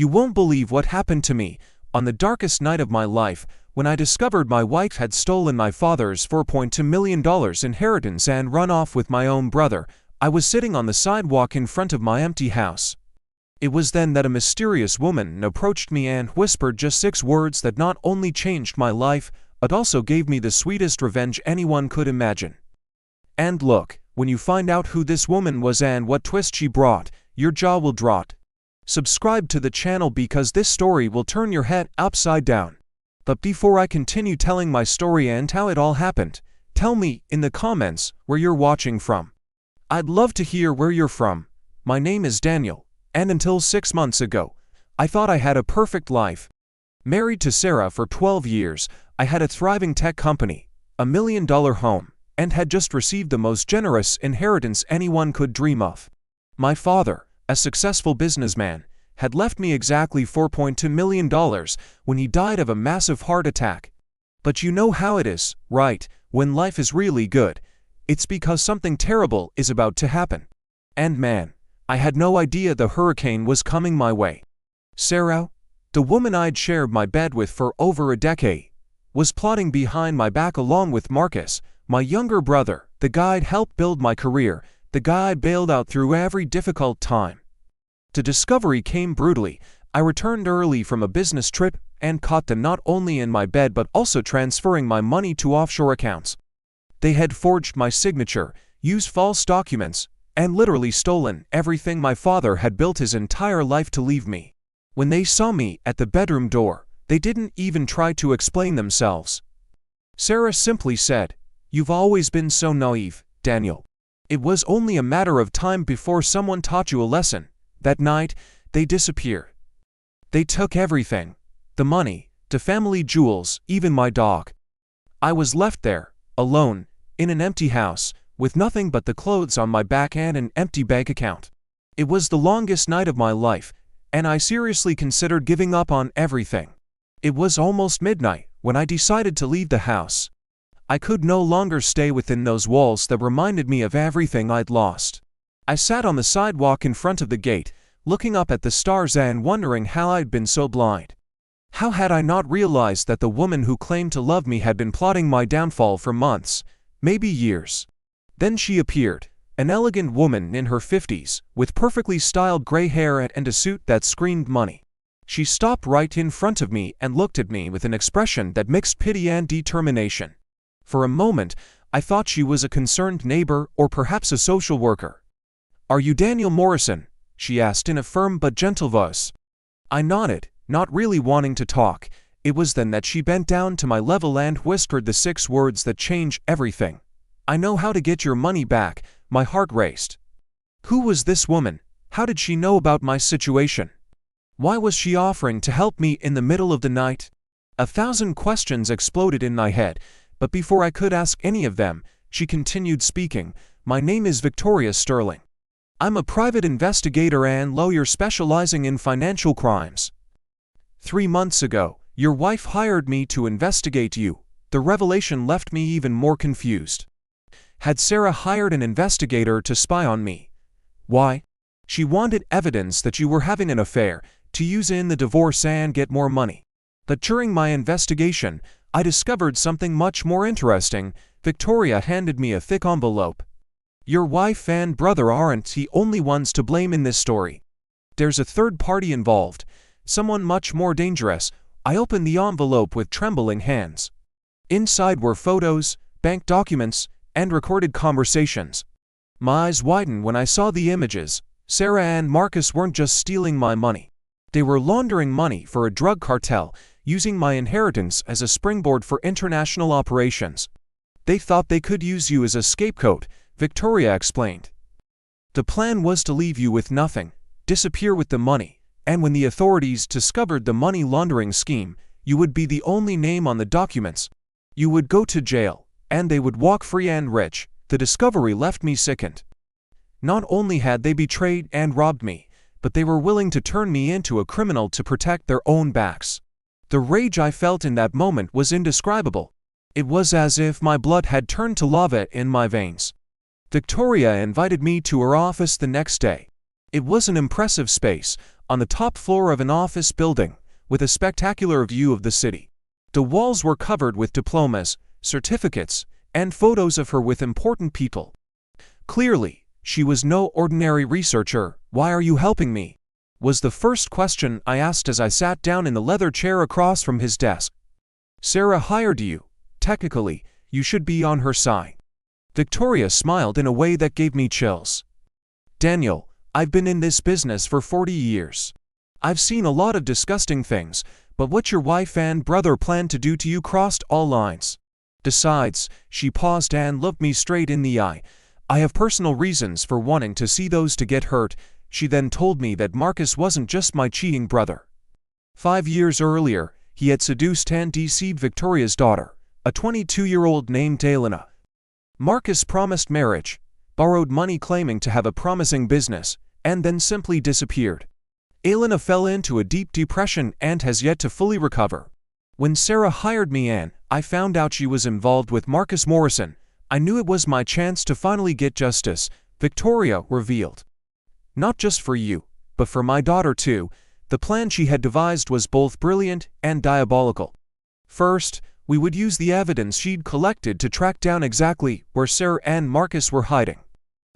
You won't believe what happened to me on the darkest night of my life when I discovered my wife had stolen my father's $4.2 million inheritance and run off with my own brother. I was sitting on the sidewalk in front of my empty house. It was then that a mysterious woman approached me and whispered just 6 words that not only changed my life, but also gave me the sweetest revenge anyone could imagine. And look, when you find out who this woman was and what twist she brought, your jaw will drop. Subscribe to the channel because this story will turn your head upside down. But before I continue telling my story and how it all happened, tell me in the comments where you're watching from. I'd love to hear where you're from. My name is Daniel, and until 6 months ago, I thought I had a perfect life. Married to Sarah for 12 years, I had a thriving tech company, a $1 million home, and had just received the most generous inheritance anyone could dream of. My father, a successful businessman, had left me exactly $4.2 million when he died of a massive heart attack. But you know how it is, right? When life is really good, it's because something terrible is about to happen. And man, I had no idea the hurricane was coming my way. Sarah, the woman I'd shared my bed with for over a decade, was plotting behind my back along with Marcus, my younger brother, the guy I'd helped build my career, the guy I bailed out through every difficult time. The discovery came brutally. I returned early from a business trip and caught them not only in my bed but also transferring my money to offshore accounts. They had forged my signature, used false documents, and literally stolen everything my father had built his entire life to leave me. When they saw me at the bedroom door, they didn't even try to explain themselves. Sarah simply said, "You've always been so naive, Daniel. It was only a matter of time before someone taught you a lesson." That night, they disappeared. They took everything. The money, the family jewels, even my dog. I was left there, alone, in an empty house, with nothing but the clothes on my back and an empty bank account. It was the longest night of my life, and I seriously considered giving up on everything. It was almost midnight when I decided to leave the house. I could no longer stay within those walls that reminded me of everything I'd lost. I sat on the sidewalk in front of the gate, looking up at the stars and wondering how I'd been so blind. How had I not realized that the woman who claimed to love me had been plotting my downfall for months, maybe years? Then she appeared, an elegant woman in her 50s, with perfectly styled gray hair and a suit that screamed money. She stopped right in front of me and looked at me with an expression that mixed pity and determination. For a moment, I thought she was a concerned neighbor or perhaps a social worker. "Are you Daniel Morrison?" she asked in a firm but gentle voice. I nodded, not really wanting to talk. It was then that she bent down to my level and whispered the 6 words that change everything. "I know how to get your money back." My heart raced. Who was this woman? How did she know about my situation? Why was she offering to help me in the middle of the night? 1,000 questions exploded in my head, but before I could ask any of them, she continued speaking. "My name is Victoria Sterling. I'm a private investigator and lawyer specializing in financial crimes. 3 months ago, your wife hired me to investigate you." The revelation left me even more confused. Had Sarah hired an investigator to spy on me? Why? She wanted evidence that you were having an affair, to use in the divorce and get more money. But during my investigation, I discovered something much more interesting. Victoria handed me a thick envelope. Your wife and brother aren't the only ones to blame in this story. There's a third party involved, someone much more dangerous. I opened the envelope with trembling hands. Inside were photos, bank documents, and recorded conversations. My eyes widened when I saw the images. Sarah and Marcus weren't just stealing my money. They were laundering money for a drug cartel, using my inheritance as a springboard for international operations. They thought they could use you as a scapegoat, Victoria explained. The plan was to leave you with nothing, disappear with the money, and when the authorities discovered the money laundering scheme, you would be the only name on the documents. You would go to jail, and they would walk free and rich. The discovery left me sickened. Not only had they betrayed and robbed me, but they were willing to turn me into a criminal to protect their own backs. The rage I felt in that moment was indescribable. It was as if my blood had turned to lava in my veins. Victoria invited me to her office the next day. It was an impressive space, on the top floor of an office building, with a spectacular view of the city. The walls were covered with diplomas, certificates, and photos of her with important people. Clearly, she was no ordinary researcher. "Why are you helping me?" was the first question I asked as I sat down in the leather chair across from his desk. "Sarah hired you. Technically, you should be on her side." Victoria smiled in a way that gave me chills. "Daniel, I've been in this business for 40 years. I've seen a lot of disgusting things, but what your wife and brother planned to do to you crossed all lines. Besides," she paused and looked me straight in the eye, "I have personal reasons for wanting to see those to get hurt." She then told me that Marcus wasn't just my cheating brother. 5 years earlier, he had seduced and deceived Victoria's daughter, a 22-year-old named Elena. Marcus promised marriage, borrowed money claiming to have a promising business, and then simply disappeared. Elena fell into a deep depression and has yet to fully recover. When Sarah hired me and I found out she was involved with Marcus Morrison, I knew it was my chance to finally get justice, Victoria revealed. "Not just for you, but for my daughter too." The plan she had devised was both brilliant and diabolical. First, we would use the evidence she'd collected to track down exactly where Sarah and Marcus were hiding.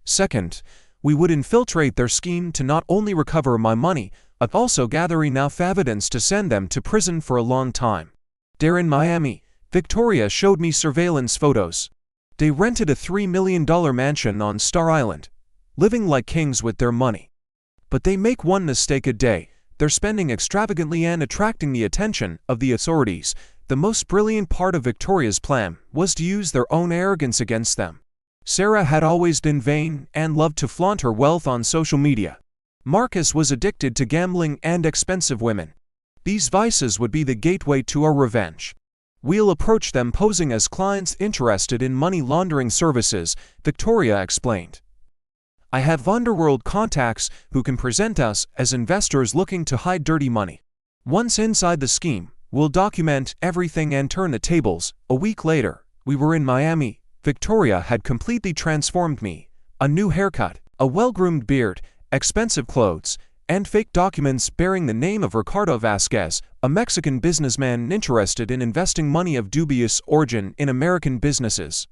Second, we would infiltrate their scheme to not only recover my money, but also gather enough evidence to send them to prison for a long time. There in Miami, Victoria showed me surveillance photos. They rented a $3 million mansion on Star Island, living like kings with their money. But they make one mistake a day. They're spending extravagantly and attracting the attention of the authorities. The most brilliant part of Victoria's plan was to use their own arrogance against them. Sarah had always been vain and loved to flaunt her wealth on social media. Marcus was addicted to gambling and expensive women. These vices would be the gateway to our revenge. "We'll approach them posing as clients interested in money laundering services," Victoria explained. "I have underworld contacts who can present us as investors looking to hide dirty money. Once inside the scheme, we'll document everything and turn the tables." A week later, we were in Miami. Victoria had completely transformed me. A new haircut, a well-groomed beard, expensive clothes, and fake documents bearing the name of Ricardo Vasquez, a Mexican businessman interested in investing money of dubious origin in American businesses.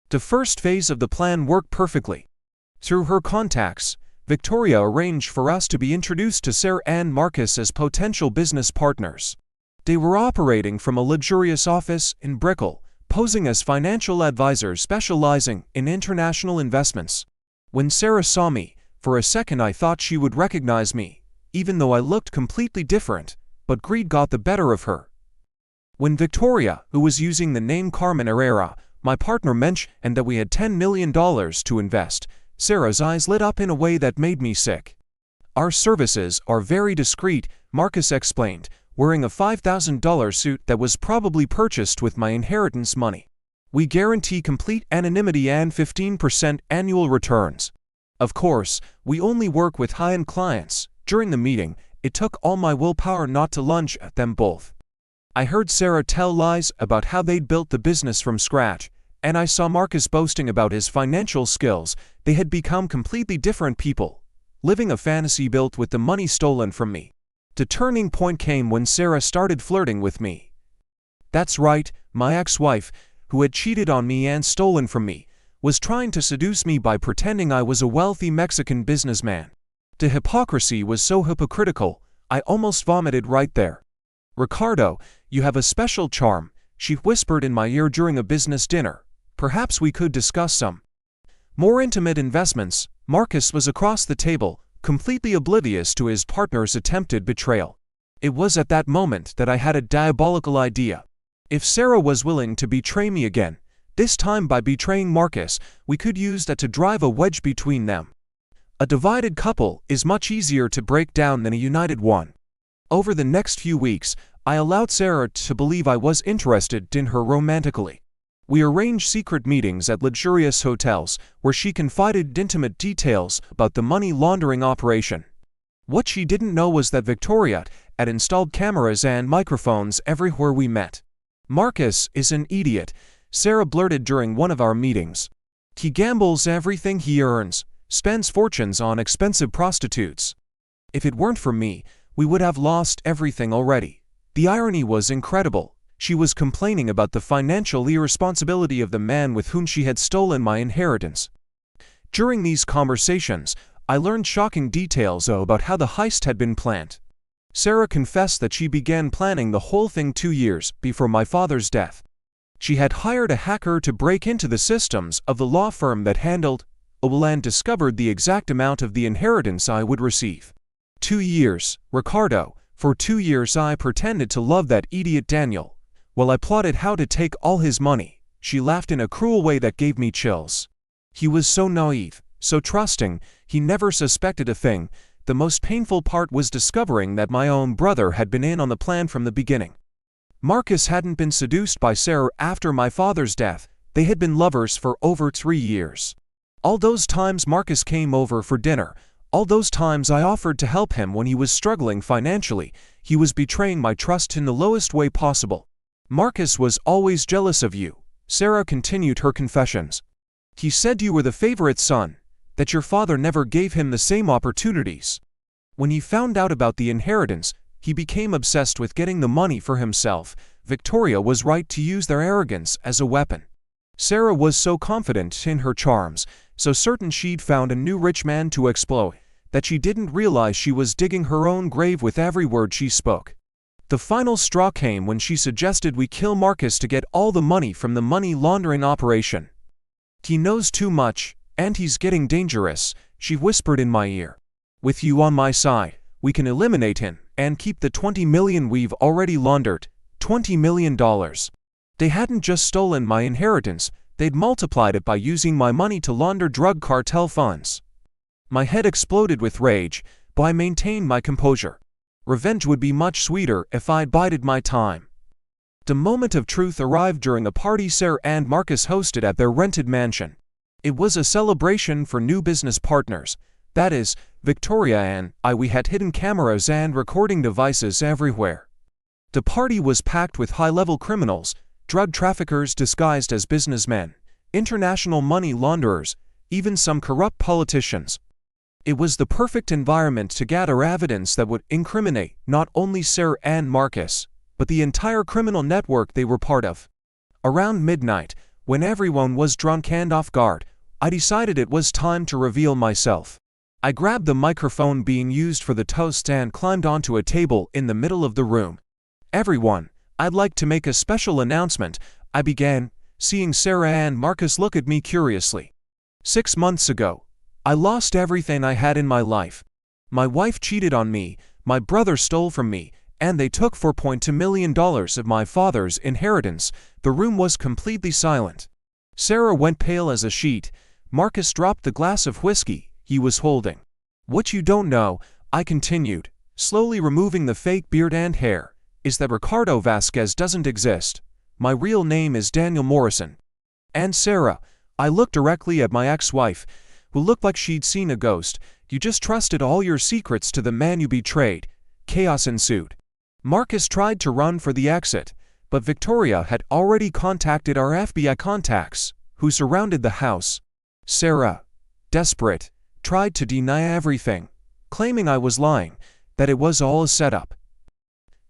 The first phase of the plan worked perfectly. Through her contacts, Victoria arranged for us to be introduced to Sarah and Marcus as potential business partners. They were operating from a luxurious office in Brickell, posing as financial advisors specializing in international investments. When Sarah saw me, for a second I thought she would recognize me, even though I looked completely different, but greed got the better of her. When Victoria, who was using the name Carmen Herrera, my partner, mentioned that we had $10 million to invest, Sarah's eyes lit up in a way that made me sick. "Our services are very discreet," Marcus explained, wearing a $5,000 suit that was probably purchased with my inheritance money. "We guarantee complete anonymity and 15% annual returns. Of course, we only work with high-end clients." During the meeting, it took all my willpower not to lunge at them both. I heard Sarah tell lies about how they'd built the business from scratch, and I saw Marcus boasting about his financial skills. They had become completely different people, living a fantasy built with the money stolen from me. The turning point came when Sarah started flirting with me. That's right, my ex-wife, who had cheated on me and stolen from me, was trying to seduce me by pretending I was a wealthy Mexican businessman. The hypocrisy was so hypocritical, I almost vomited right there. "Ricardo, you have a special charm," she whispered in my ear during a business dinner. "Perhaps we could discuss some more intimate investments." Marcus was across the table, completely oblivious to his partner's attempted betrayal. It was at that moment that I had a diabolical idea. If Sarah was willing to betray me again, this time by betraying Marcus, we could use that to drive a wedge between them. A divided couple is much easier to break down than a united one. Over the next few weeks, I allowed Sarah to believe I was interested in her romantically. We arranged secret meetings at luxurious hotels, where she confided intimate details about the money laundering operation. What she didn't know was that Victoria had installed cameras and microphones everywhere we met. "Marcus is an idiot," Sarah blurted during one of our meetings. "He gambles everything he earns, spends fortunes on expensive prostitutes. If it weren't for me, we would have lost everything already. The irony was incredible. She was complaining about the financial irresponsibility of the man with whom she had stolen my inheritance. During these conversations, I learned shocking details about how the heist had been planned. Sarah confessed that she began planning the whole thing 2 years before my father's death. She had hired a hacker to break into the systems of the law firm that handled and discovered the exact amount of the inheritance I would receive. 2 years, Ricardo. For 2 years I pretended to love that idiot Daniel, while I plotted how to take all his money. She laughed in a cruel way that gave me chills. He was so naive, so trusting, he never suspected a thing. The most painful part was discovering that my own brother had been in on the plan from the beginning. Marcus hadn't been seduced by Sarah after my father's death. They had been lovers for over 3 years. All those times Marcus came over for dinner, all those times I offered to help him when he was struggling financially, he was betraying my trust in the lowest way possible. Marcus was always jealous of you, Sarah continued her confessions. He said you were the favorite son, that your father never gave him the same opportunities. When he found out about the inheritance, he became obsessed with getting the money for himself. Victoria was right to use their arrogance as a weapon. Sarah was so confident in her charms, so certain she'd found a new rich man to exploit, that she didn't realize she was digging her own grave with every word she spoke. The final straw came when she suggested we kill Marcus to get all the money from the money laundering operation. He knows too much, and he's getting dangerous, she whispered in my ear. With you on my side, we can eliminate him and keep the $20 million we've already laundered. $20 million. They hadn't just stolen my inheritance, they'd multiplied it by using my money to launder drug cartel funds. My head exploded with rage, but I maintained my composure. Revenge would be much sweeter if I'd bided my time. The moment of truth arrived during a party Sarah and Marcus hosted at their rented mansion. It was a celebration for new business partners. That is, Victoria and I. We had hidden cameras and recording devices everywhere. The party was packed with high-level criminals, drug traffickers disguised as businessmen, international money launderers, even some corrupt politicians. It was the perfect environment to gather evidence that would incriminate not only Sarah and Marcus, but the entire criminal network they were part of. Around midnight, when everyone was drunk and off guard, I decided it was time to reveal myself. I grabbed the microphone being used for the toast and climbed onto a table in the middle of the room. Everyone, I'd like to make a special announcement, I began, seeing Sarah and Marcus look at me curiously. 6 months ago, I lost everything I had in my life. My wife cheated on me, my brother stole from me, and they took $4.2 million of my father's inheritance. The room was completely silent. Sarah went pale as a sheet. Marcus dropped the glass of whiskey he was holding. What you don't know, I continued, slowly removing the fake beard and hair, is that Ricardo Vasquez doesn't exist. My real name is Daniel Morrison. And Sarah, I looked directly at my ex-wife, who looked like she'd seen a ghost. You just trusted all your secrets to the man you betrayed. Chaos ensued. Marcus tried to run for the exit, but Victoria had already contacted our FBI contacts, who surrounded the house. Sarah, desperate, tried to deny everything, claiming I was lying, that it was all a setup.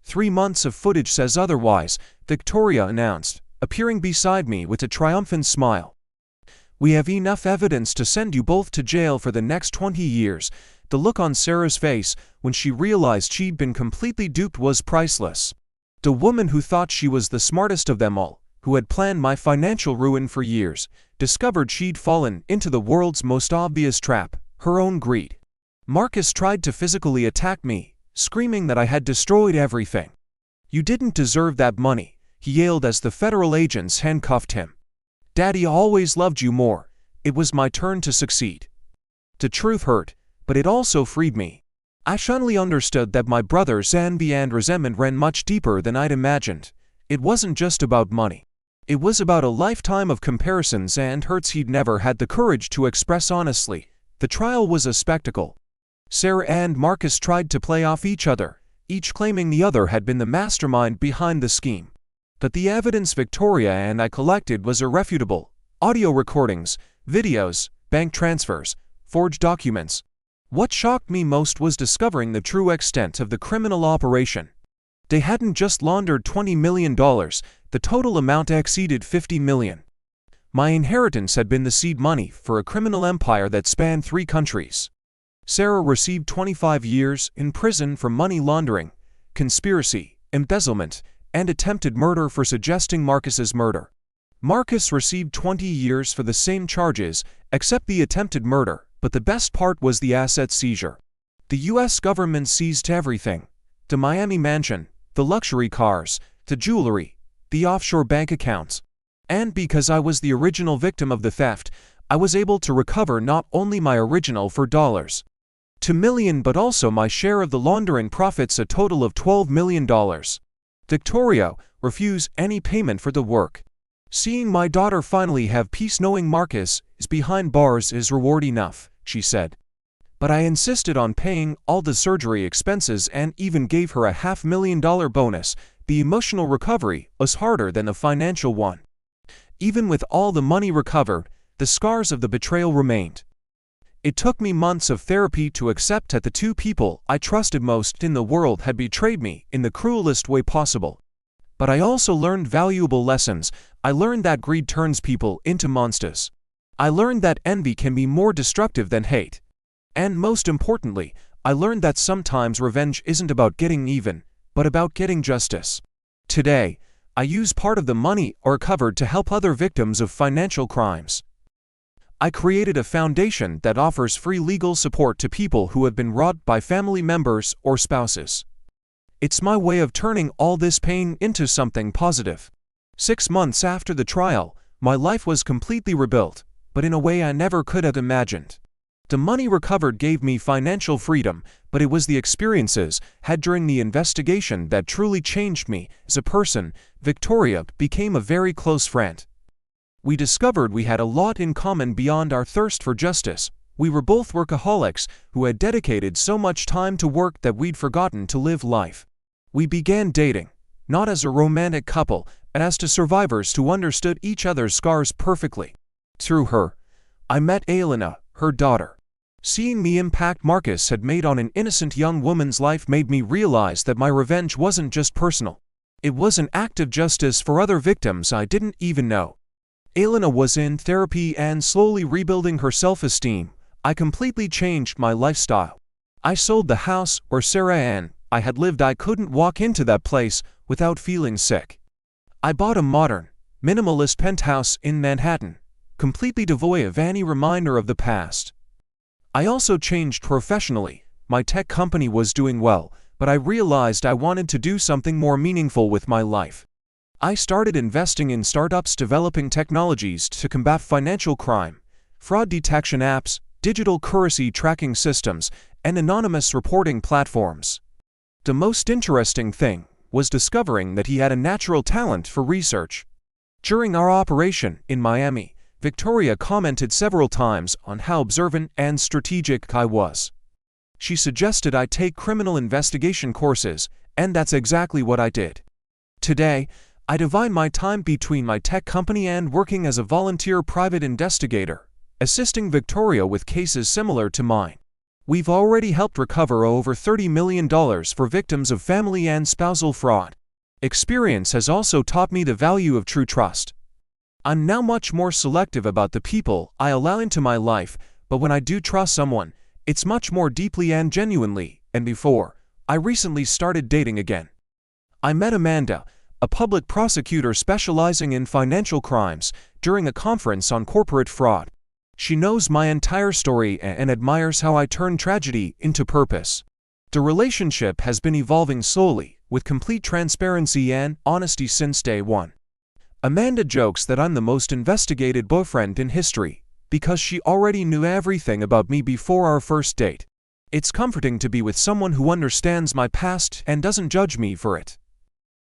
3 months of footage says otherwise, Victoria announced, appearing beside me with a triumphant smile. We have enough evidence to send you both to jail for the next 20 years. The look on Sarah's face when she realized she'd been completely duped was priceless. The woman who thought she was the smartest of them all, who had planned my financial ruin for years, discovered she'd fallen into the world's most obvious trap, her own greed. Marcus tried to physically attack me, screaming that I had destroyed everything. You didn't deserve that money, he yelled as the federal agents handcuffed him. Daddy always loved you more. It was my turn to succeed. The truth hurt, but it also freed me. I suddenly understood that my brother's envy and resentment ran much deeper than I'd imagined. It wasn't just about money. It was about a lifetime of comparisons and hurts he'd never had the courage to express honestly. The trial was a spectacle. Sarah and Marcus tried to play off each other, each claiming the other had been the mastermind behind the scheme. But the evidence Victoria and I collected was irrefutable. Audio recordings, videos, bank transfers, forged documents. What shocked me most was discovering the true extent of the criminal operation. They hadn't just laundered $20 million, the total amount exceeded $50 million. My inheritance had been the seed money for a criminal empire that spanned 3 countries. Sarah received 25 years in prison for money laundering, conspiracy, embezzlement, and attempted murder for suggesting Marcus's murder. Marcus received 20 years for the same charges, except the attempted murder, but the best part was the asset seizure. The US government seized everything: the Miami mansion, the luxury cars, the jewelry, the offshore bank accounts. And because I was the original victim of the theft, I was able to recover not only my original $2 million but also my share of the laundering profits, a total of $12 million. Victoria refused any payment for the work. Seeing my daughter finally have peace knowing Marcus is behind bars is reward enough, she said. But I insisted on paying all the surgery expenses and even gave her a $500,000 bonus. The emotional recovery was harder than the financial one. Even with all the money recovered, the scars of the betrayal remained. It took me months of therapy to accept that the 2 people I trusted most in the world had betrayed me in the cruelest way possible. But I also learned valuable lessons. I learned that greed turns people into monsters. I learned that envy can be more destructive than hate. And most importantly, I learned that sometimes revenge isn't about getting even, but about getting justice. Today, I use part of the money recovered to help other victims of financial crimes. I created a foundation that offers free legal support to people who have been robbed by family members or spouses. It's my way of turning all this pain into something positive. 6 months after the trial, my life was completely rebuilt, but in a way I never could have imagined. The money recovered gave me financial freedom, but it was the experiences had during the investigation that truly changed me as a person. Victoria became a very close friend. We discovered we had a lot in common beyond our thirst for justice. We were both workaholics who had dedicated so much time to work that we'd forgotten to live life. We began dating, not as a romantic couple, but as two survivors who understood each other's scars perfectly. Through her, I met Elena, her daughter. Seeing the impact Marcus had made on an innocent young woman's life made me realize that my revenge wasn't just personal. It was an act of justice for other victims I didn't even know. Elena was in therapy and slowly rebuilding her self-esteem. I completely changed my lifestyle. I sold the house where Sarah and I had lived. I couldn't walk into that place without feeling sick. I bought a modern, minimalist penthouse in Manhattan, completely devoid of any reminder of the past. I also changed professionally. My tech company was doing well, but I realized I wanted to do something more meaningful with my life. I started investing in startups developing technologies to combat financial crime, fraud detection apps, digital currency tracking systems, and anonymous reporting platforms. The most interesting thing was discovering that he had a natural talent for research. During our operation in Miami, Victoria commented several times on how observant and strategic I was. She suggested I take criminal investigation courses, and that's exactly what I did. Today, I divide my time between my tech company and working as a volunteer private investigator, assisting Victoria with cases similar to mine. We've already helped recover over $30 million for victims of family and spousal fraud. Experience has also taught me the value of true trust. I'm now much more selective about the people I allow into my life, but when I do trust someone, it's much more deeply and genuinely. And before, I recently started dating again. I met Amanda, a public prosecutor specializing in financial crimes, during a conference on corporate fraud. She knows my entire story and admires how I turned tragedy into purpose. The relationship has been evolving slowly, with complete transparency and honesty since day one. Amanda jokes that I'm the most investigated boyfriend in history, because she already knew everything about me before our first date. It's comforting to be with someone who understands my past and doesn't judge me for it.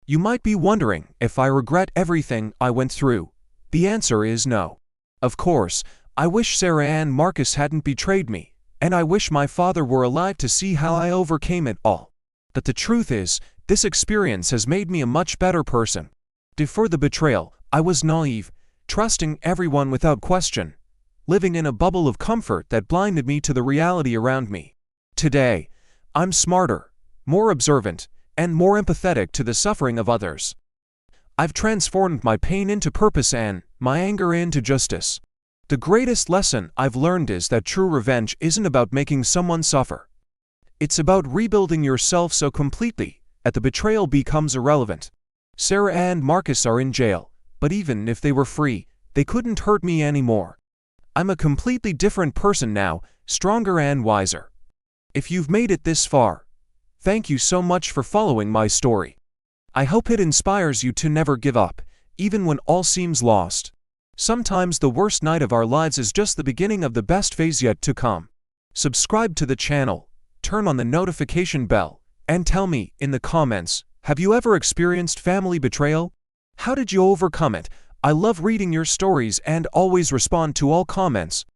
You might be wondering if I regret everything I went through. The answer is no. Of course, I wish Sarah and Marcus hadn't betrayed me, and I wish my father were alive to see how I overcame it all. But the truth is, this experience has made me a much better person. Before the betrayal, I was naive, trusting everyone without question, living in a bubble of comfort that blinded me to the reality around me. Today, I'm smarter, more observant, and more empathetic to the suffering of others. I've transformed my pain into purpose and my anger into justice. The greatest lesson I've learned is that true revenge isn't about making someone suffer. It's about rebuilding yourself so completely that the betrayal becomes irrelevant. Sarah and Marcus are in jail, but even if they were free, they couldn't hurt me anymore. I'm a completely different person now, stronger and wiser. If you've made it this far, thank you so much for following my story. I hope it inspires you to never give up, even when all seems lost. Sometimes the worst night of our lives is just the beginning of the best phase yet to come. Subscribe to the channel, turn on the notification bell, and tell me in the comments, have you ever experienced family betrayal? How did you overcome it? I love reading your stories and always respond to all comments.